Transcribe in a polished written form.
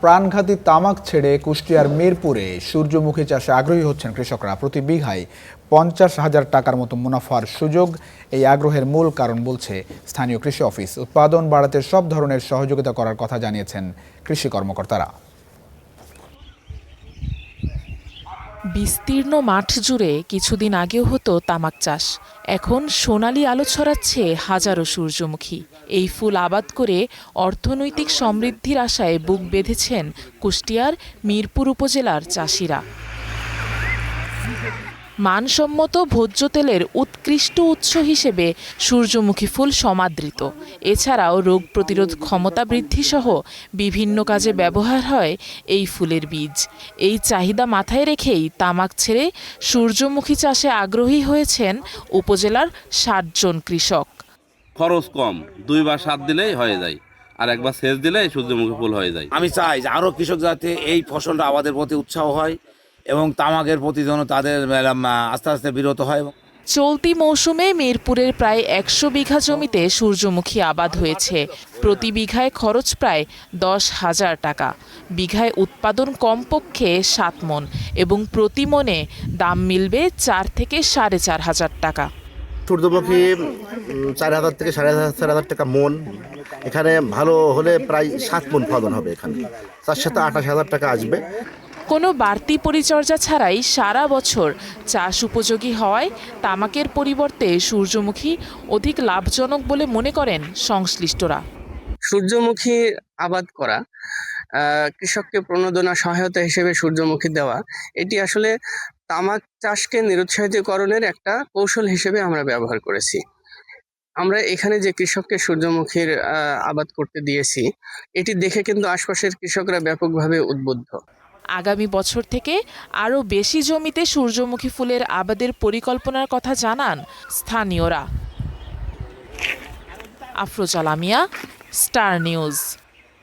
প্রাণঘাতী তামাক ছেড়ে কুষ্টিয়ার মিরপুরে সূর্যমুখী চাষে আগ্রহী হচ্ছেন কৃষকরা। প্রতি বিঘায় 50,000 টাকার মতো মুনাফার সুযোগ। এই আগ্রহের মূল কারণ বলছে স্থানীয় কৃষি অফিস। উৎপাদন বাড়াতে সব ধরনের সহযোগিতা করার কথা জানিয়েছেন কৃষি কর্মকর্তারা। বিস্তীর্ণ মাঠ জুড়ে কিছুদিন আগেও হতো তামাক চাষ, এখন সোনালী আলো ছড়াচ্ছে হাজারো সূর্যমুখী। এই ফুল আবাদ করে অর্থনৈতিক সমৃদ্ধির আশায় বুক বেঁধেছেন কুষ্টিয়ার মিরপুর উপজেলার চাষিরা। মানসম্মত ভোজ্য তেলের উৎকৃষ্ট উৎস হিসেবে সূর্যমুখী ফুল সমাদৃত। এছাড়াও রোগ প্রতিরোধ ক্ষমতা বৃদ্ধি সহ বিভিন্ন কাজে ব্যবহার হয় এই ফুলের বীজ। এই চাহিদা মাথায় রেখেই তামাক ছেড়ে সূর্যমুখী চাষে আগ্রহী হয়েছেন উপজেলার 60 জন কৃষক। খরচ কম, 2 বার সার দিলেই হয়ে যায়, আর একবার সেচ দিলেই সূর্যমুখী ফুল হয়ে যায়। আমি চাই যে আরো কৃষক যাতে এই ফসলটা আবাদের প্রতি উৎসাহ হয় এবং তামাকের প্রতি যেন তাদের আস্তে আস্তে বিরত হয়। চলতি মৌসুমে মিরপুরের প্রায় 100 বিঘা জমিতে সূর্যমুখী আবাদ হয়েছে। প্রতি বিঘায় খরচ প্রায় 10,000 টাকা। বিঘায় উৎপাদন কমপক্ষে 7 মণ এবং প্রতি মণে দাম মিলবে 4 থেকে 4,500 টাকা। সূর্যমুখী 4,000 থেকে 4,500 টাকা মন। এখানে ভালো হলে প্রায় 7 মণ ফলন হবে। এখানে 4,28,000 টাকা আসবে। কোনো বাড়তি পরিচর্যা ছাড়াই সারা বছর চাষ উপযোগী হওয়ায় তামাকের পরিবর্তে সূর্যমুখী অধিক লাভজনক বলে মনে করেন সংশ্লিষ্টরা। সূর্যমুখী আবাদ করা, কৃষককে প্রণোদনা সহায়তা হিসেবে সূর্যমুখী দেওয়া, এটি আসলে তামাক চাষকে নিরুৎসাহিতকরণের একটা কৌশল হিসেবে আমরা ব্যবহার করেছি। আমরা এখানে যে কৃষককে সূর্যমুখীর আবাদ করতে দিয়েছি, এটি দেখে কিন্তু আশপাশের কৃষকরা ব্যাপকভাবে উদ্বুদ্ধ। আগামী বছর থেকে আরও বেশি জমিতে সূর্যমুখী ফুলের আবাদের পরিকল্পনার কথা জানান স্থানীয়রা। Afroza Lamia, star news.